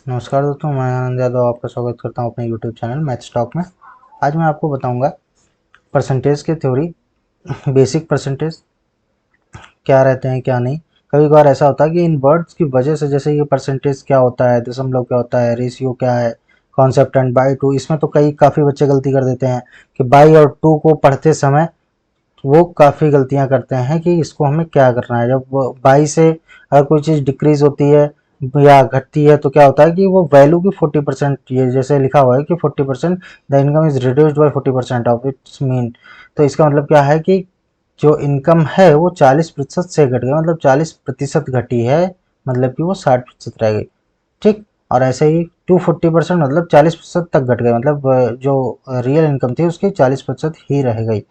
नमस्कार दोस्तों, मैं आनंद यादव आपका स्वागत करता हूं अपने YouTube चैनल मैथ्स टॉक में। आज मैं आपको बताऊंगा परसेंटेज की थ्योरी, बेसिक परसेंटेज क्या रहते हैं क्या नहीं। कभी कभार ऐसा होता है कि इन वर्ड्स की वजह से, जैसे ये परसेंटेज क्या होता है, दशमलव क्या होता है, रेशियो क्या है, कॉन्सेप्ट एंड बाई टू, इसमें तो काफ़ी बच्चे गलती कर देते हैं कि बाई और टू को पढ़ते समय वो काफ़ी गलतियां करते हैं कि इसको हमें क्या करना है। जब बाई से अगर कोई चीज़ डिक्रीज होती है या घटती है तो क्या होता है कि वो वैल्यू की 40%, ये जैसे लिखा हुआ है कि 40% the income is reduced by 40% of its mean. तो इसका मतलब क्या है कि जो इनकम है वो 40% से घट गई, मतलब 40% घटी है, मतलब कि वो 60% रह गई। ठीक। और ऐसे ही 240% मतलब 40% तक घट गए, मतलब जो रियल इनकम थी उसकी 40% ही रह गई।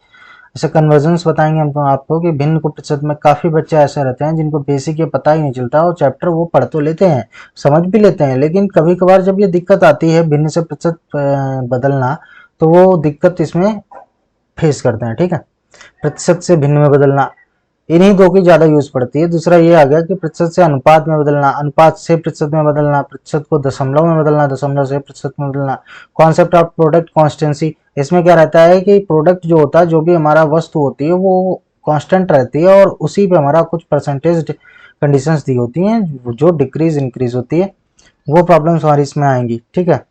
ऐसे कन्वर्जन्स बताएंगे हम तो आपको कि भिन्न को प्रतिशत में। काफ़ी बच्चे ऐसे रहते हैं जिनको बेसिक ये पता ही नहीं चलता, और चैप्टर वो पढ़ तो लेते हैं, समझ भी लेते हैं, लेकिन कभी कभार जब ये दिक्कत आती है भिन्न से प्रतिशत बदलना, तो वो दिक्कत इसमें फेस करते हैं। ठीक है, प्रतिशत से भिन्न में बदलना, इन्हीं दो की ज़्यादा यूज पड़ती है। दूसरा ये आ गया कि प्रतिशत से अनुपात में बदलना, अनुपात से प्रतिशत में बदलना, प्रतिशत को दशमलव में बदलना, दशमलव से प्रतिशत में बदलना। कॉन्सेप्ट ऑफ प्रोडक्ट कॉन्स्टेंसी, इसमें क्या रहता है कि प्रोडक्ट जो होता है, जो भी हमारा वस्तु होती है वो कांस्टेंट रहती है, और उसी पे हमारा कुछ परसेंटेज कंडीशंस दी होती हैं, जो डिक्रीज इंक्रीज होती है वो प्रॉब्लम्स हमारी इसमें आएंगी। ठीक है,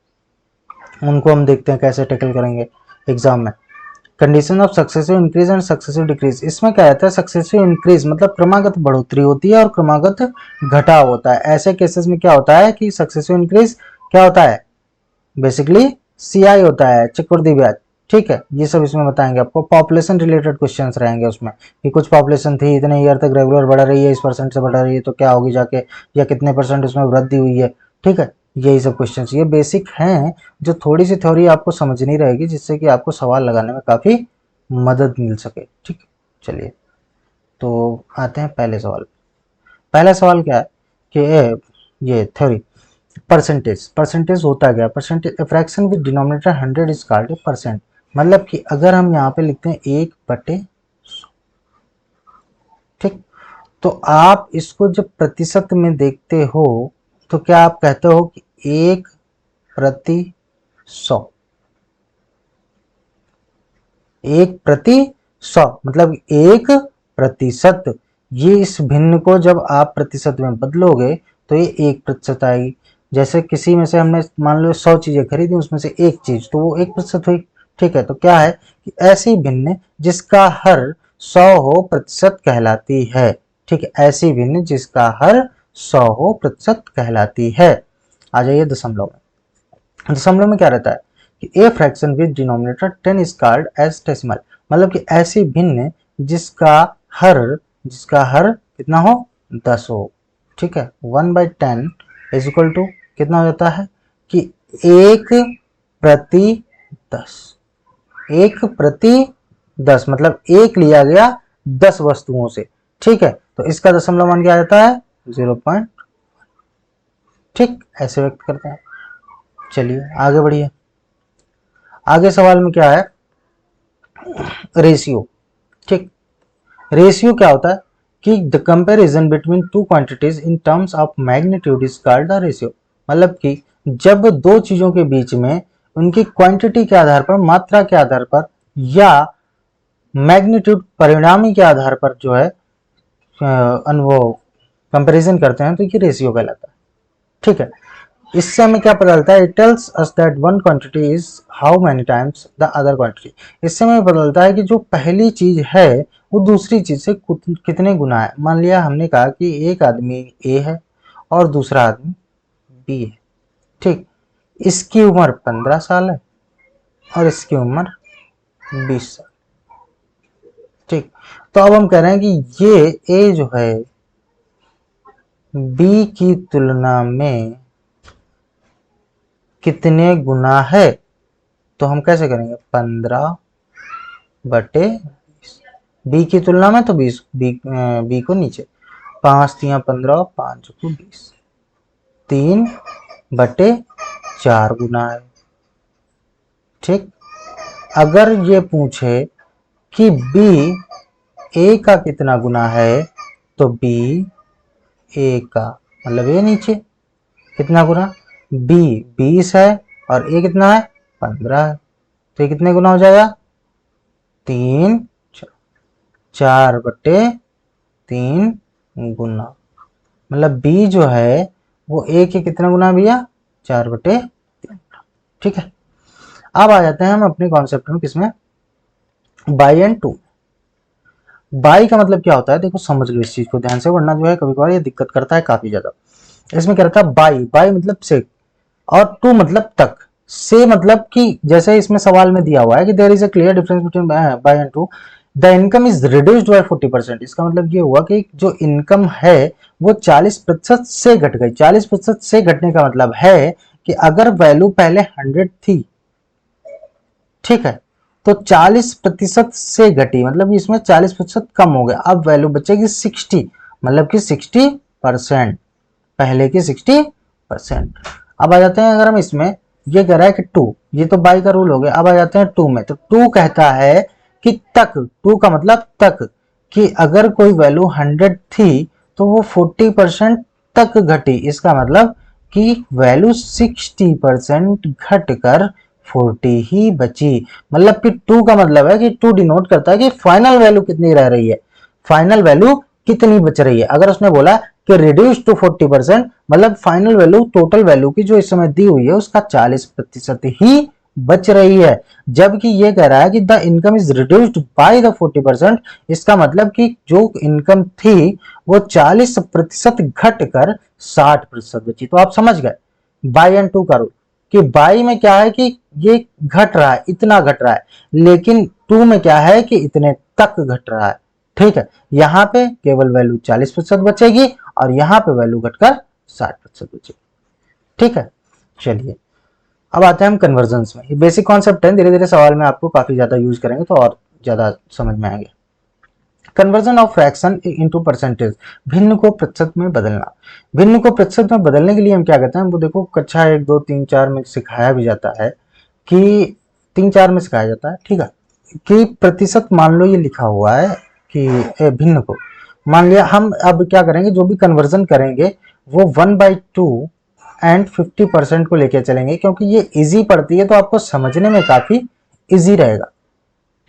उनको हम देखते हैं कैसे टैकल करेंगे एग्जाम में। Condition of successive increase and successive decrease, इसमें क्या रहता है, सक्सेसिव इंक्रीज मतलब क्रमागत बढ़ोतरी होती है और क्रमागत घटाव होता है। ऐसे केसेस में क्या होता है कि सक्सेसिव इंक्रीज क्या होता है, बेसिकली सीआई होता है, चक्रवृद्धि ब्याज। ठीक है, ये सब इसमें बताएंगे आपको। पॉपुलेशन रिलेटेड क्वेश्चंस रहेंगे उसमें कि कुछ पॉपुलेशन थी इतने ईयर तक रेगुलर बढ़ रही है, इस परसेंट से बढ़ रही है तो क्या होगी जाके, या कितने परसेंट उसमें वृद्धि हुई है। ठीक है, यही सब क्वेश्चंस ये बेसिक हैं, जो थोड़ी सी थ्योरी आपको समझनी रहेगी, जिससे कि आपको सवाल लगाने में काफ़ी मदद मिल सके। ठीक, चलिए तो आते हैं पहले सवाल। पहला सवाल क्या है कि ये थ्योरी परसेंटेज। परसेंटेज होता क्या, percentage fraction with denominator 100 is called a percent. मतलब कि अगर हम यहाँ पे लिखते हैं 1/100, ठीक, तो आप इसको जब प्रतिशत में देखते हो तो क्या आप कहते हो कि 1/100, 1/100 मतलब 1%। ये इस भिन्न को जब आप प्रतिशत में बदलोगे तो ये 1% आएगी। जैसे किसी में से हमने मान लो 100 चीजें खरीदी, उसमें से एक चीज, तो वो 1% हुई। ठीक है, तो क्या है कि ऐसी भिन्न जिसका हर 100 हो प्रतिशत कहलाती है। ठीक है, ऐसी भिन्न जिसका हर 100 हो प्रतिशत कहलाती है। आ जाइए दशमलव में। दशमलव में क्या रहता है कि a fraction with denominator 10 is called as decimal. मतलब कि ऐसी भिन्न जिसका हर जिसका हर कितना हो, 10 हो। ठीक है, 1/10 इज इक्वल टू कितना हो जाता है कि 1/10। 1/10 मतलब एक लिया गया 10 वस्तुओं से। ठीक है, तो इसका दशमलव मान क्या आ जाता है, 0. ठीक, ऐसे व्यक्त करते हैं। चलिए आगे बढ़िए। आगे सवाल में क्या है, रेशियो। ठीक, रेशियो क्या होता है कि the comparison between two quantities in terms of magnitude is called the ratio. मतलब कि जब दो चीजों के बीच में उनकी क्वांटिटी के आधार पर, मात्रा के आधार पर, या मैग्नीट्यूड परिणामी के आधार पर जो है वो कंपैरिजन करते हैं, तो ये रेशियो कहलाता है। ठीक है, इससे हमें क्या पता चलता है, it tells us that one quantity is how many times the other quantity. इससे हमें पता चलता है कि जो पहली चीज है वो दूसरी चीज से कितने गुना है। मान लिया हमने कहा कि एक आदमी ए है और दूसरा आदमी बी है। ठीक, इसकी उम्र 15 साल है और इसकी उम्र 20 साल। ठीक, तो अब हम कह रहे हैं कि ये ए जो है बी की तुलना में कितने गुना है। तो हम कैसे करेंगे, 15/20। बी की तुलना में तो 20, बी को नीचे, 5×3 = 15, 5×2 = 20, 3/4 गुना है। ठीक, अगर ये पूछे कि बी ए का कितना गुना है, तो बी ए का मतलब ये नीचे कितना गुना, बी 20 है और ए कितना है 15 है, तो ये कितने गुना हो जाएगा 3 4/3 गुना, मतलब बी जो है वो ए के कितना गुना है भैया 4/3। ठीक है, अब आ जाते हैं हम अपने कॉन्सेप्ट में, किसमें, बाई एंड टू। बाई का मतलब क्या होता है, देखो समझ लो इस चीज को ध्यान से, वरना जो है कभी कभार ये दिक्कत करता है काफी ज्यादा। इसमें क्या रहता है, बाई, बाई मतलब से, और टू मतलब तक। से मतलब कि जैसे इसमें सवाल में दिया हुआ है कि there is a clear difference between by and two, the income is reduced by 40%। इसका मतलब ये हुआ कि जो इनकम है वो 40% से घट गई। 40% से घटने का मतलब है कि अगर वैल्यू पहले 100 थी, ठीक है, तो 40% से घटी, मतलब इसमें 40% कम हो गया, अब वैल्यू बचेगी 60, मतलब कि 60%, पहले की 60%। अब आ जाते हैं, अगर हम इसमें, ये कह रहा है कि टू, ये तो बाई का रूल हो गया। अब आ जाते हैं टू में, तो टू कहता है कि तक, टू का मतलब तक, कि अगर कोई वैल्यू 100 थी तो वो 40% तक घटी। इसका मतलब कि वैल्यू 60% घट कर 40 ही बची। मतलब कि टू का मतलब है कि टू डिनोट करता है कि फाइनल वैल्यू कितनी रह रही है, फाइनल वैल्यू कितनी बच रही है। अगर उसने बोला कि रिड्यूस टू 40%, मतलब फाइनल वैल्यू, टोटल वैल्यू की जो इस समय दी हुई है उसका 40% ही बच रही है। जबकि ये कह रहा है कि the income is reduced by the 40%, इसका मतलब कि जो इनकम थी वो 40% घट कर 60% बची। तो आप समझ गए बाई एंड टू का रूल, कि बाई में क्या है कि ये घट रहा है, इतना घट रहा है, लेकिन टू में क्या है कि इतने तक घट रहा है। ठीक है, यहां पे केवल वैल्यू 40% बचेगी और यहां पे वैल्यू घटकर 60% बचेगी। ठीक है, चलिए अब आते हैं हम कन्वर्जन्स में। ये बेसिक कॉन्सेप्ट है, धीरे धीरे सवाल में आपको काफी ज्यादा यूज करेंगे तो और ज्यादा समझ में आएंगे। Conversion of fraction into percentage, भिन्न को प्रतिशत में बदलना। भिन्न को प्रतिशत में बदलने के लिए हम क्या कहते हैं, वो देखो कक्षा 1 2 3 4 में सिखाया भी जाता है, कि 3 4 में सिखाया जाता है, ठीक है, कि प्रतिशत, मान लो ये लिखा हुआ है कि भिन्न को, मान लिया हम अब क्या करेंगे, जो भी कन्वर्जन करेंगे वो 1/2 एंड 50% को लेके चलेंगे, क्योंकि ये इजी पड़ती है तो आपको समझने में काफी इजी रहेगा।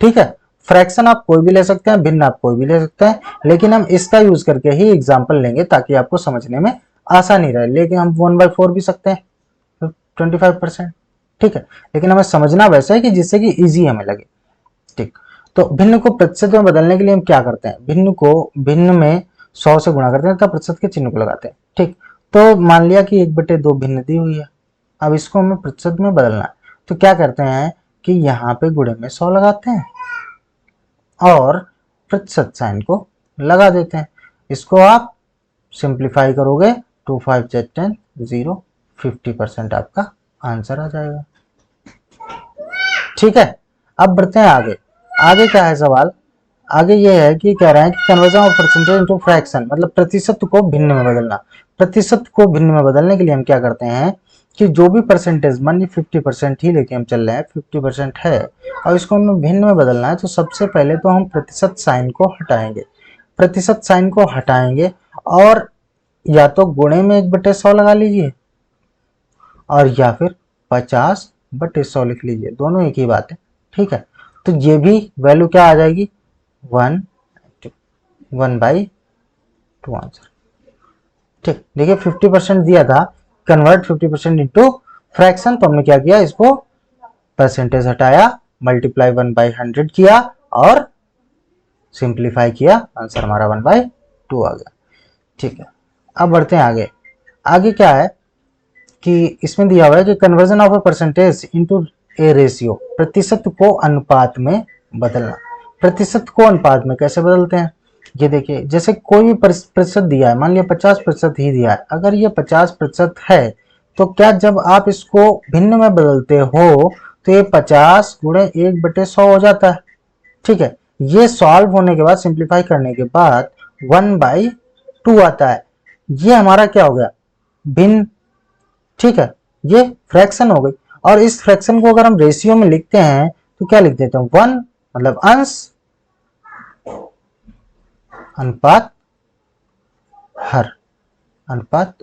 ठीक है, फ्रैक्शन आप कोई भी ले सकते हैं, भिन्न आप कोई भी ले सकते हैं, लेकिन हम इसका यूज करके ही एग्जाम्पल लेंगे ताकि आपको समझने में आसानी रहे। लेकिन हम 1/4 भी सकते हैं 25%, ठीक है, लेकिन हमें समझना वैसा है कि जिससे कि इजी हमें लगे। ठीक, तो भिन्न को प्रतिशत में बदलने के लिए हम क्या करते हैं, भिन्न को भिन्न में 100 से गुणा करते हैं तथा प्रतिशत के चिन्ह को लगाते हैं। ठीक, तो मान लिया कि 1/2 भिन्न दी हुई है, अब इसको हमें प्रतिशत में बदलना है, तो क्या करते हैं कि यहाँ पे गुणे में 100 लगाते हैं और प्रतिशत साइन को लगा देते हैं। इसको आप सिंप्लीफाई करोगे, 2 5 10 0, 50% आपका आंसर आ जाएगा। ठीक है, अब बढ़ते हैं आगे। आगे क्या है सवाल, आगे ये है कि कह रहे हैं कि conversion of percentage into fraction, मतलब प्रतिशत को भिन्न में बदलना। प्रतिशत को भिन्न में बदलने के लिए हम क्या करते हैं कि जो भी परसेंटेज, मान ली 50% ही लेके हम चल रहे हैं, 50% है और इसको हमें भिन्न में बदलना है, तो सबसे पहले तो हम प्रतिशत साइन को हटाएंगे। प्रतिशत साइन को हटाएंगे और या तो गुणे में 1/100 लगा लीजिए और या फिर 50/100 लिख लीजिए, दोनों एक ही बात है। ठीक है, तो ये भी वैल्यू क्या आ जाएगी 1/2 आंसर। ठीक, देखिए 50% दिया था, कन्वर्ट 50% इंटू फ्रैक्शन, तो हमने क्या किया, इसको परसेंटेज हटाया, मल्टीप्लाई 1/100 किया और सिंप्लीफाई किया, आंसर हमारा 1/2 आ गया। ठीक है, अब बढ़ते हैं आगे। आगे क्या है कि इसमें दिया हुआ है कि conversion of a percentage into A ratio, प्रतिशत को अनुपात में बदलना। प्रतिशत को अनुपात में कैसे बदलते हैं, ये देखिए, जैसे कोई भी प्रतिशत दिया है, मान लिया 50% ही दिया है, अगर ये 50% है तो क्या जब आप इसको भिन्न में बदलते हो तो ये 50 गुणे 1/100 हो जाता है। ठीक है, ये सॉल्व होने के बाद, सिंप्लीफाई करने के बाद 1/2 आता है, ये हमारा क्या हो गया, भिन्न। ठीक है, ये फ्रैक्शन हो गई, और इस फ्रैक्शन को अगर हम रेशियो में लिखते हैं तो क्या लिख देते हैं, 1 मतलब अंश, अनुपात हर, अनुपात,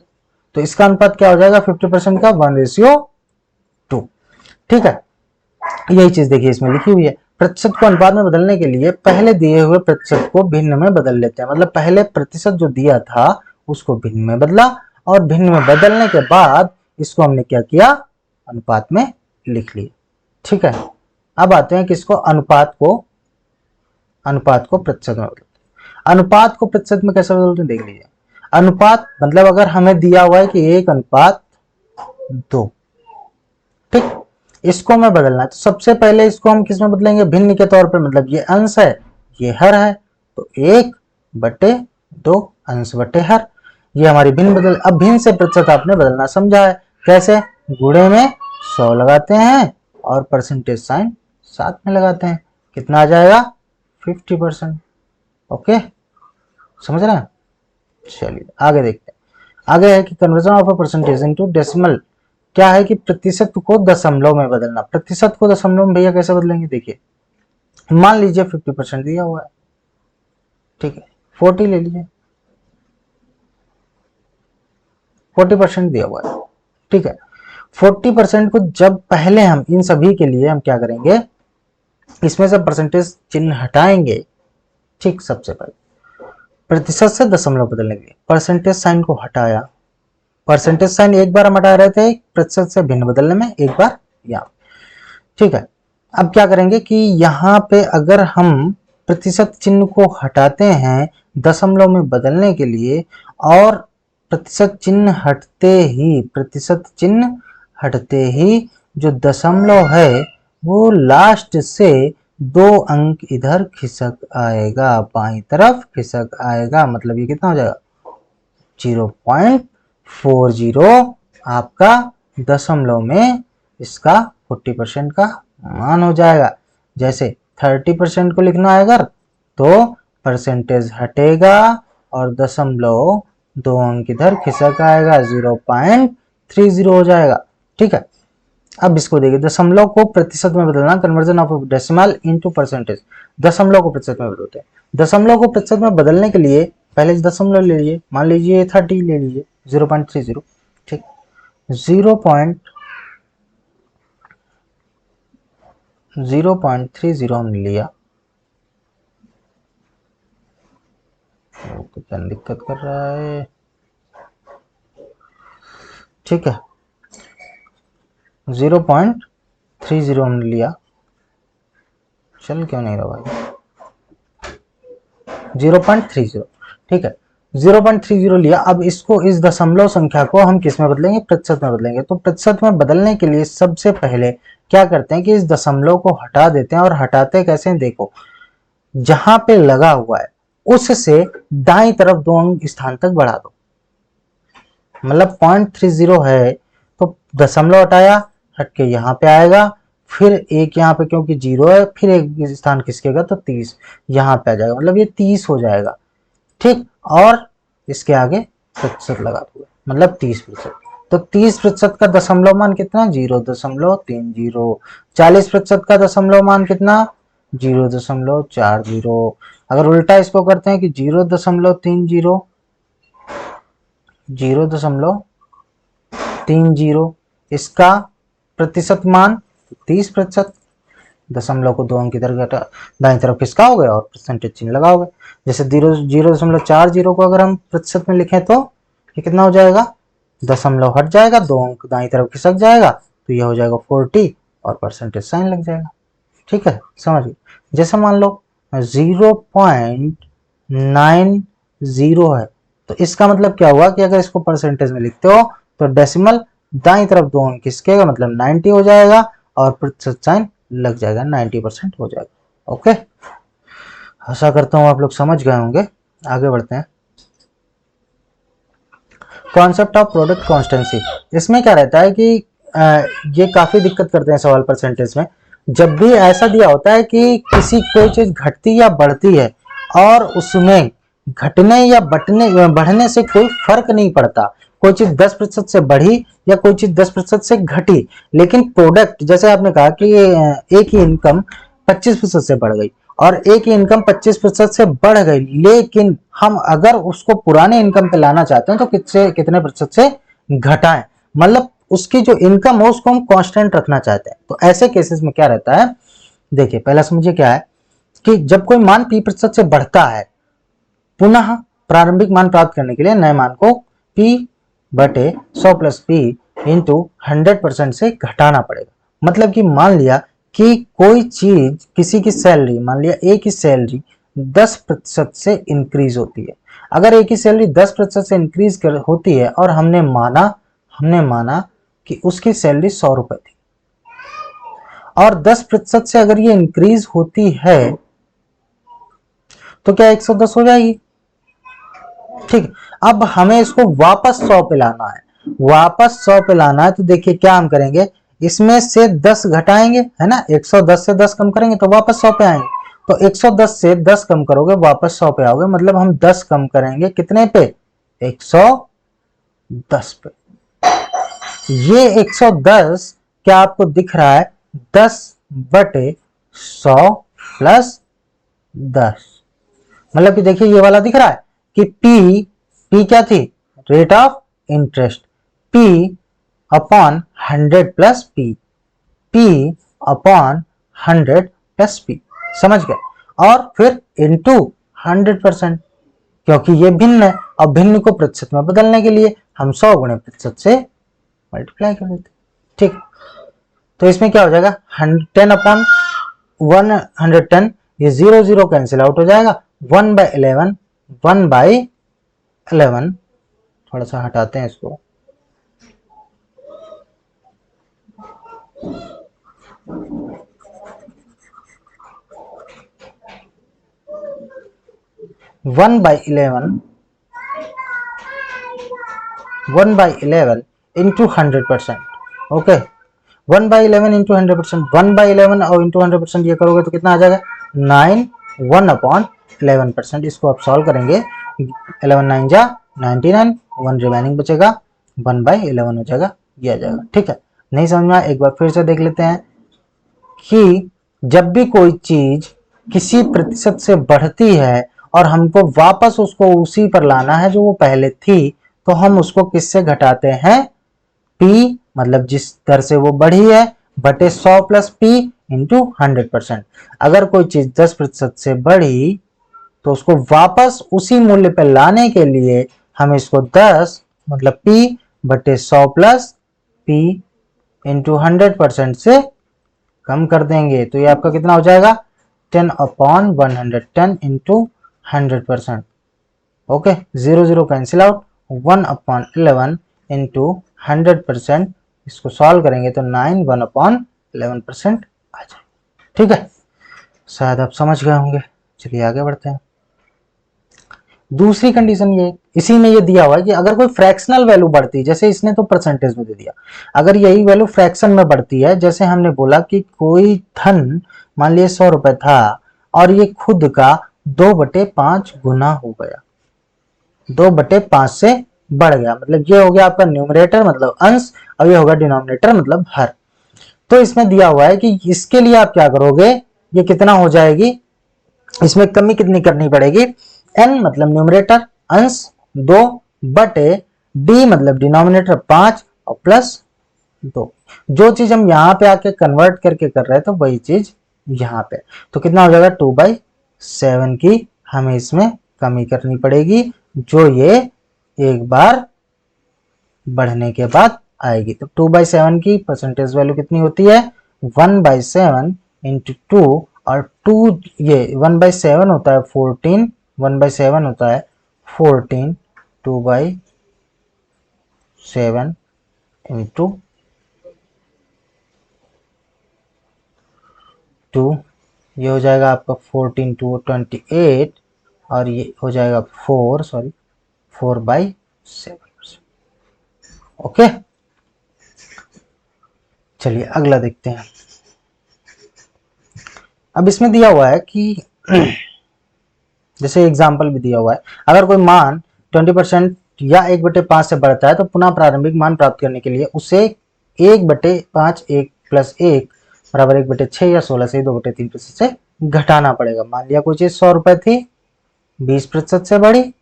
तो इसका अनुपात क्या हो जाएगा 50% का 1:2। ठीक है, यही चीज देखिए इसमें लिखी हुई है। प्रतिशत को अनुपात में बदलने के लिए पहले दिए हुए प्रतिशत को भिन्न में बदल लेते हैं। मतलब पहले प्रतिशत जो दिया था उसको भिन्न में बदला, और भिन्न में बदलने के बाद इसको हमने क्या किया, अनुपात में लिख लिया। ठीक है, अब आते हैं कि इसको अनुपात को प्रतिशत में बदलते हैं। अनुपात को प्रतिशत में कैसे बदलते हैं देख लीजिए। अनुपात मतलब अगर हमें दिया हुआ है कि 1:2, ठीक, इसको हमें बदलना है तो सबसे पहले इसको हम किस में बदलेंगे, भिन्न के तौर पे। मतलब ये अंश है, ये हर है, तो 1/2 अंश बटे हर, ये हमारी भिन्न बदल। अब भिन्न से प्रतिशत आपने बदलना समझा है, कैसे, गुणे में 100 लगाते हैं और परसेंटेज साइन साथ में लगाते हैं, कितना आ जाएगा 50%। ओके, समझ रहे हैं। चलिए आगे देखते हैं। आगे है कि conversion of a percentage into decimal. क्या है कि प्रतिशत को दशमलव में बदलना। प्रतिशत को दशमलव में भैया कैसे बदलेंगे, देखिए मान लीजिए 50% दिया हुआ है, ठीक है, 40 ले लीजिए, 40% दिया हुआ है, ठीक है। 40% को जब पहले हम इन सभी के लिए हम क्या करेंगे, इसमें से परसेंटेज चिन्ह हटाएंगे, ठीक। सबसे पहले प्रतिशत से दशमलव बदलने के लिए परसेंटेज साइन को हटाया, परसेंटेज साइन एक बार हम हटा रहे थे प्रतिशत से भिन्न बदलने में, एक बार यहाँ, ठीक है। अब क्या करेंगे कि यहाँ पे अगर हम प्रतिशत चिन्ह को हटाते हैं दशमलव में बदलने के लिए, और प्रतिशत चिन्ह हटते ही जो दशमलव है वो लास्ट से 2 अंक इधर खिसक आएगा, बाईं तरफ खिसक आएगा। मतलब ये कितना हो जाएगा 0.40 आपका दशमलव में इसका 40% का मान हो जाएगा। जैसे 30% को लिखना है अगर, तो परसेंटेज हटेगा और दशमलव 2 अंक इधर खिसक आएगा, 0.30 हो जाएगा, ठीक है। अब इसको देखिए, दशमलव को प्रतिशत में बदलना, conversion of decimal into percentage. दशमलव को प्रतिशत में बदलते हैं। दशमलव को प्रतिशत में बदलने के लिए पहले दशमलव ले लीजिए, मान लीजिए 30 ले लीजिए, 0.30, ठीक। 0.30 हमने लिया, तो क्या दिक्कत कर रहा है, ठीक है। 0.30 हमने लिया, चल क्यों नहीं रहा भाई, 0.30, ठीक है। 0.30 लिया। अब इसको, इस दशमलव संख्या को हम किस में बदलेंगे, प्रतिशत में बदलेंगे। तो प्रतिशत में बदलने के लिए सबसे पहले क्या करते हैं कि इस दशमलव को हटा देते हैं, और हटाते कैसे, देखो जहां पे लगा हुआ है उससे दाईं तरफ 2 अंक स्थान तक बढ़ा दो। मतलब 0.30 है तो दशमलव हटाया, हट के यहाँ पे आएगा, फिर एक यहाँ पे क्योंकि 0 है, फिर एक स्थान खिसकेगा तो 30 यहाँ पे आ जाएगा, मतलब ये 30 हो जाएगा, ठीक। और इसके आगे प्रतिशत लगा दो, मतलब 30%। तो 30% का दशमलव मान कितना, 0.30। 40% का दशमलव मान कितना, 0.40। अगर उल्टा इसको करते हैं कि 0.30, 0.30, इसका प्रतिशत मान 30%। दशमलव को 2 अंक इधर घटा, दाईं तरफ किसका हो गया और परसेंटेज चिन्ह लगाओगे। जैसे 0.40 को अगर हम प्रतिशत में लिखें तो ये कितना हो जाएगा, दशमलव हट जाएगा, 2 अंक दाईं तरफ खिसक जाएगा, तो यह हो जाएगा 40 और परसेंटेज साइन लग जाएगा, ठीक है, समझिए। जैसे मान लो 0.90 है, तो इसका मतलब क्या हुआ कि अगर इसको परसेंटेज में लिखते हो तो डेसिमल दाईं तरफ 2 अंक खिसकेगा, मतलब 90 हो जाएगा, और प्रतिशत साइन लग जाएगा, 90% हो जाएगा। ओके, आशा करता हूं आप लोग समझ गए होंगे। आगे बढ़ते हैं। Concept of product constituency. इसमें क्या रहता है कि ये काफी दिक्कत करते हैं सवाल परसेंटेज में। जब भी ऐसा दिया होता है कि किसी कोई चीज घटती या बढ़ती है और उसमें घटने या बढ़ने से कोई फर्क नहीं पड़ता, कोई चीज 10% से बढ़ी या कोई चीज 10% से घटी, लेकिन प्रोडक्ट, जैसे आपने कहा कि एक ही इनकम 25% से बढ़ गई और एक ही इनकम 25% से बढ़ गई, लेकिन हम अगर उसको पुराने इनकम पे लाना चाहते हैं तो कितने प्रतिशत से घटाएं, मतलब उसकी जो इनकम हो उसको हम कांस्टेंट रखना चाहते हैं। तो ऐसे केसेस में क्या रहता है, देखिए पहला समझिए क्या है कि जब कोई मान p% से बढ़ता है, पुनः प्रारंभिक मान प्राप्त करने के लिए नए मान को p बटे 100 प्लस p इंटू 100% से घटाना पड़ेगा। मतलब कि मान लिया कि कोई चीज, किसी की सैलरी, मान लिया ए की सैलरी 10% से इंक्रीज होती है। अगर ए की सैलरी 10% से इंक्रीज होती है और हमने माना कि उसकी सैलरी 100 रुपए थी, और 10% से अगर ये इंक्रीज होती है तो क्या 110 हो जाएगी? ठीक, अब हमें इसको वापस 100 पे लाना है, वापस 100 पे लाना है। तो देखिए क्या हम करेंगे, इसमें से 10 घटाएंगे, है ना, 110 से 10 कम करेंगे तो वापस 100 पे आएंगे। तो 110 से 10 कम करोगे वापस 100 पे आओगे, मतलब हम 10 कम करेंगे कितने पे? 110 पे। ये 110 क्या आपको दिख रहा है? 10 बटे 100 प्लस 10। मतलब कि देखिए ये वाला दिख रहा है कि P क्या थी? Rate of interest, P upon 100 plus P upon 100 plus P, समझ गए? और फिर इंटू 100%, क्योंकि ये भिन्न है और भिन्न को प्रतिशत में बदलने के लिए हम 100 गुणे प्रतिशत से मल्टीप्लाई कर देते। ठीक, तो इसमें क्या हो जाएगा? 10 अपॉन 110, ये 0 0 कैंसिल आउट हो जाएगा। 1/11, 1/11, थोड़ा सा हटाते हैं इसको, one by eleven into 100%। Okay, 1/11 into 100%, 1/11 और इंटू 100% ये करोगे तो कितना आ जाएगा? 9, 1/11%। इसको आप सॉल्व करेंगे, 11 9 जा 99, 1 रिमेनिंग बचेगा, 1/11 हो जाएगा, ये आ जाएगा। ठीक है, नहीं समझ में आया एक बार फिर से देख लेते हैं कि जब भी कोई चीज किसी प्रतिशत से बढ़ती है और हमको वापस उसको उसी पर लाना है जो वो पहले थी, तो हम उसको किससे घटाते हैं? P, मतलब जिस दर से वो बढ़ी है, बटे 100 प्लस P इंटू 100%। अगर कोई चीज 10% से बढ़ी तो उसको वापस उसी मूल्य पर लाने के लिए हम इसको 10 मतलब P बटे 100 प्लस P इंटू 100% से कम कर देंगे। तो ये आपका कितना हो जाएगा? 10 upon 110 into 100%। Okay, 0 0 cancel out, 1 upon 11 into 100%। इसको सॉल्व करेंगे तो 9, 1 अपॉन 11% आ जाएगा। ठीक है, शायद आप समझ गए होंगे। चलिए आगे बढ़ते हैं। दूसरी कंडीशन ये, इसी में ये दिया हुआ है कि अगर कोई फ्रैक्शनल वैल्यू बढ़ती है, जैसे इसने तो परसेंटेज में दे दिया, अगर यही वैल्यू फ्रैक्शन में बढ़ती है, जैसे हमने बोला कि कोई धन मान लिया 100 रुपए था और ये खुद का 2/5 गुना हो गया, 2/5 से बढ़ गया, मतलब ये हो गया आपका न्यूमरेटर मतलब अंश, और ये होगा डिनोमिनेटर मतलब हर। तो इसमें दिया हुआ है कि इसके लिए आप क्या करोगे, ये कितना हो जाएगी, इसमें कमी कितनी करनी पड़ेगी? n मतलब न्यूमरेटर अंश 2 बटे d मतलब डिनोमिनेटर 5 और प्लस 2। जो चीज हम यहाँ पे आके कन्वर्ट करके कर रहे हैं तो वही चीज यहाँ पे, तो कितना हो जाएगा? 2/7 की हमें इसमें कमी करनी पड़ेगी, जो ये एक बार बढ़ने के बाद आएगी। तो 2/7 की परसेंटेज वैल्यू कितनी होती है? 1/7 इंटू 2, और 2 ये 1/7 होता है 14, 1/7 होता है 14, 2/7 इंटू 2, ये हो जाएगा आपका 14 2 28, और ये हो जाएगा 4/7। ओके, चलिए अगला देखते हैं। अब इसमें दिया हुआ है कि जैसे एग्जाम्पल भी दिया हुआ है, अगर कोई मान 20% या 1/5 से बढ़ता है तो पुनः प्रारंभिक मान प्राप्त करने के लिए उसे 1/5 1 प्लस 1 बराबर 1/6 या 16 से 2/3% से घटाना पड़ेगा। मान लिया कोई चीज 100 रुपए थी, 20% से बढ़ी,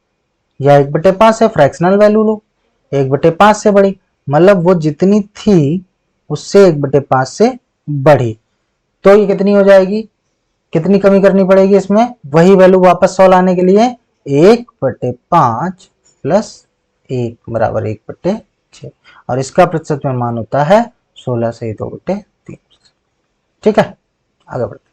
या 1/5 से फ्रैक्शनल वैल्यू लो, 1/5 से बढ़ी मतलब वो जितनी थी उससे 1/5 से बढ़ी, तो ये कितनी हो जाएगी, कितनी कमी करनी पड़ेगी इसमें, वही वैल्यू वापस 100 लाने के लिए 1/5 प्लस 1 बराबर 1/6, और इसका प्रतिशत में मान होता है 16 से 2/3। ठीक है, आगे बढ़ते।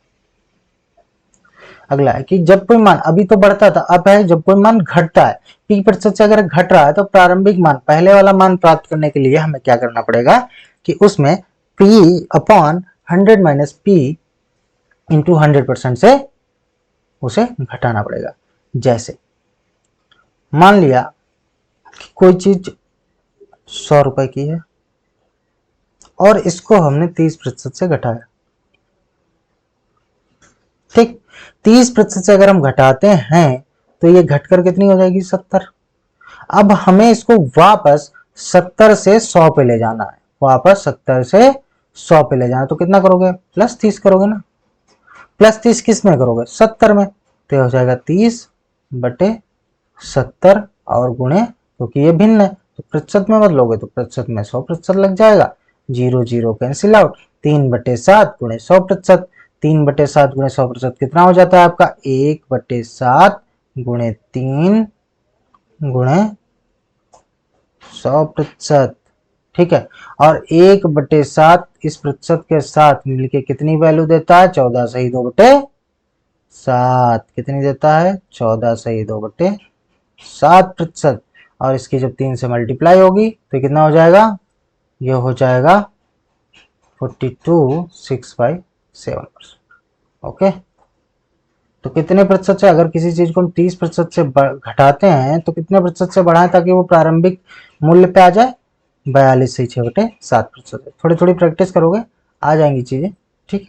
अगला है कि जब कोई मान अभी तो बढ़ता था, अब है जब कोई मान घटता है, पी प्रतिशत से अगर घट रहा है तो प्रारंभिक मान, पहले वाला मान प्राप्त करने के लिए हमें क्या करना पड़ेगा कि उसमें p upon 100 minus P into 100% से उसे घटाना पड़ेगा। जैसे मान लिया कि कोई चीज 100 रुपए की है और इसको हमने 30% से घटाया। ठीक, 30% से अगर हम घटाते हैं तो ये घटकर कितनी हो जाएगी, 70। अब हमें इसको वापस 70 से 100 पे ले जाना है, वापस 70 से 100 पे ले जाना है, तो कितना करोगे, प्लस 30 करोगे ना। प्लस 30 किस में करोगे, 70 में, तो हो जाएगा 30/70 और गुणे, क्योंकि ये भिन्न है तो प्रतिशत में बदलोगे तो प्रतिशत में 100% लग जाएगा, 0 0 कैंसिल आउट, 3/7 गुणे 100%, 3/7 गुणे 100% कितना हो जाता है आपका, 1/7 गुणे 3 गुणे 100%। ठीक है, और 1/7 इस प्रतिशत के साथ मिलके कितनी वैल्यू देता है, 14 सही 2/7, कितनी देता है, 14 सही 2/7%। और इसकी जब 3 से मल्टीप्लाई होगी तो कितना हो जाएगा, ये हो जाएगा 42.6/7। ओके, तो कितने प्रतिशत से, अगर किसी चीज को हम 30% से घटाते हैं तो कितने प्रतिशत से बढ़ाएं ताकि वो प्रारंभिक मूल्य पे आ जाए, 42.6/7%। थोड़ी थोड़ी प्रैक्टिस करोगे आ जाएंगी चीजें। ठीक है,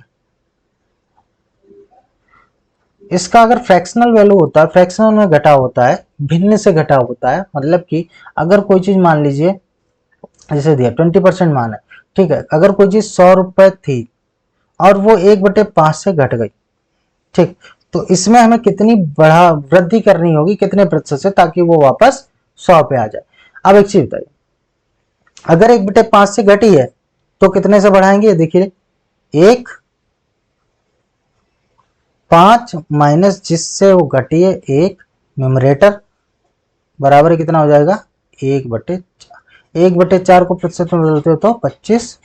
इसका अगर फ्रैक्शनल वैल्यू होता है, फ्रैक्शनल में घटा होता है, भिन्न से घटा होता है, मतलब कि अगर कोई चीज मान लीजिए जैसे दिया 20% मान है, ठीक है, अगर कोई चीज 100 रुपए थी और वो 1/5 से घट गई, ठीक, तो इसमें हमें कितनी बढ़ा वृद्धि करनी होगी, कितने प्रतिशत से, ताकि वो वापस 100 पे आ जाए। अब एक चीज बताइए, अगर 1/5 से घटी है तो कितने से बढ़ाएंगे, देखिए 1/5 माइनस जिससे वो घटी है 1, न्यूमरेटर बराबर कितना हो जाएगा, 1/4, 1/4 को प्रतिशत में बदलते हो तो 25।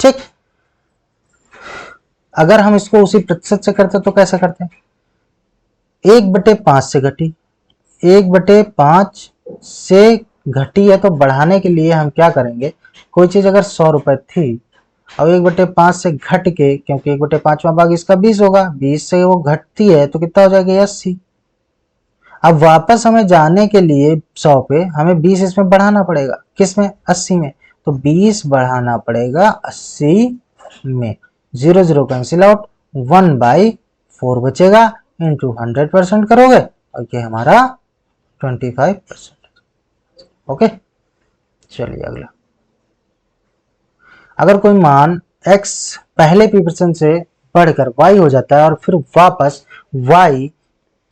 ठीक, अगर हम इसको उसी प्रतिशत से करते तो कैसे करते हैं, 1/5 से घटी, 1/5 से घटी है तो बढ़ाने के लिए हम क्या करेंगे, कोई चीज अगर 100 रुपए थी और 1/5 से घट के, क्योंकि 1/5वां भाग इसका 20 होगा, 20 से वो घटती है तो कितना हो जाएगा, 80। अब वापस हमें जाने के लिए 100 पे हमें 20 इसमें बढ़ाना पड़ेगा, किसमें, 80 में, तो 20 बढ़ाना पड़ेगा 80 में, 0 0 कैंसिल आउट, 1/4 बचेगा, इंटू 100% करोगे और ये हमारा 25%। ओके, चलिए अगला, अगर कोई मान x पहले p% से बढ़कर y हो जाता है और फिर वापस y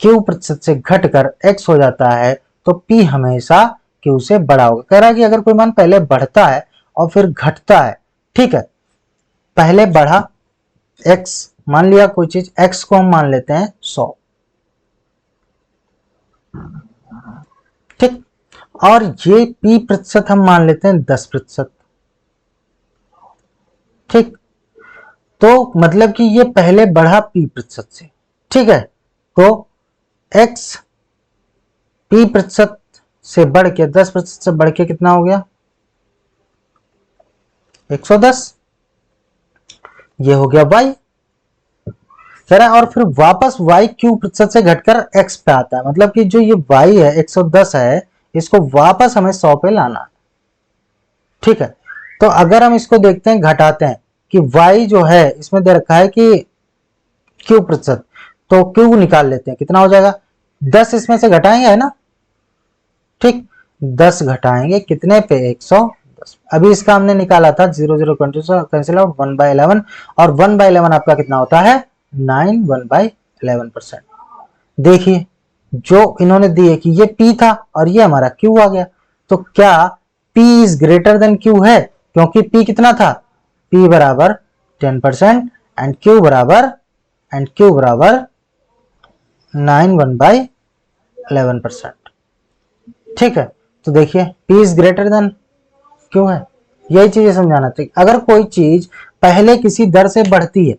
q% से घटकर x हो जाता है तो p हमेशा q से बड़ा होगा। कह रहा है कि अगर कोई मान पहले बढ़ता है और फिर घटता है, ठीक है, पहले बढ़ा x, मान लिया कोई चीज x को हम मान लेते हैं 100, ठीक, और ये p% हम मान लेते हैं 10%, ठीक, तो मतलब कि ये पहले बढ़ा p% से, ठीक है, तो x p% से बढ़ के 10% से बढ़ के कितना हो गया, 110, ये हो गया y, कह रहा है, और फिर वापस y q% से घटकर x पे आता है, मतलब कि जो ये y है 110 है, इसको वापस हमें 100 पे लाना है। ठीक है, तो अगर हम इसको देखते हैं, घटाते हैं कि y जो है इसमें दे रखा है कि q%, तो q निकाल लेते हैं, कितना हो जाएगा, 10 इसमें से घटाएंगे, है ना, ठीक, 10 घटाएंगे कितने पे, 110। अभी इसका हमने निकाला था 0 0 कैंसिल आउट, 1/11, और 1/11 आपका कितना होता है, 9, 1/11%। देखिए जो इन्होंने दिए कि ये p था और ये हमारा q आ गया, तो क्या P is greater than Q है, क्योंकि P कितना था, P बराबर 10% एंड Q बराबर 9 1/11%। ठीक है, तो देखिए P is greater than Q है, यही चीजें समझाना चाहिए। अगर कोई चीज पहले किसी दर से बढ़ती है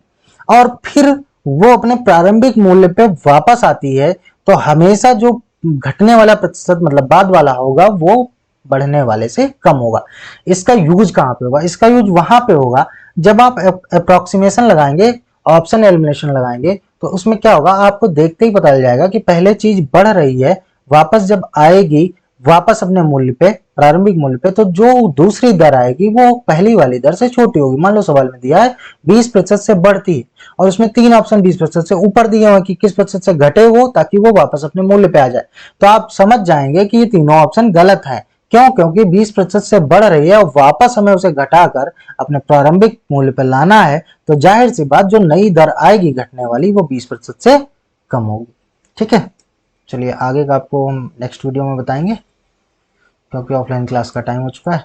और फिर वो अपने प्रारंभिक मूल्य पे वापस आती है, तो हमेशा जो घटने वाला प्रतिशत मतलब बाद वाला होगा वो बढ़ने वाले से कम होगा। इसका यूज कहाँ पे होगा, इसका यूज वहां पे होगा जब आप अप्रोक्सीमेशन लगाएंगे, ऑप्शन एलिमिनेशन लगाएंगे, तो उसमें क्या होगा आपको देखते ही पता चल जाएगा कि पहले चीज बढ़ रही है, वापस जब आएगी वापस अपने मूल्य पे, प्रारंभिक मूल्य पे, तो जो दूसरी दर आएगी वो पहली वाली दर से छोटी होगी। मान लो सवाल में दिया है 20% से बढ़ती है और उसमें 3 ऑप्शन 20% से ऊपर दिए हुए कि किस प्रतिशत से घटे वो, ताकि वो वापस अपने मूल्य पे आ जाए। तो आप समझ जाएंगे कि ये तीनों ऑप्शन गलत है। क्यों? क्योंकि 20% से बढ़ रही है और वापस हमें उसे घटाकर अपने प्रारंभिक मूल्य पर लाना है, तो जाहिर सी बात जो नई दर आएगी घटने वाली वो 20% से कम होगी। ठीक है, चलिए आगे का आपको हम नेक्स्ट वीडियो में बताएंगे, क्योंकि ऑफलाइन क्लास का टाइम हो चुका है।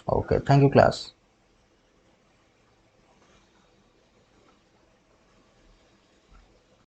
Okay, thank you class.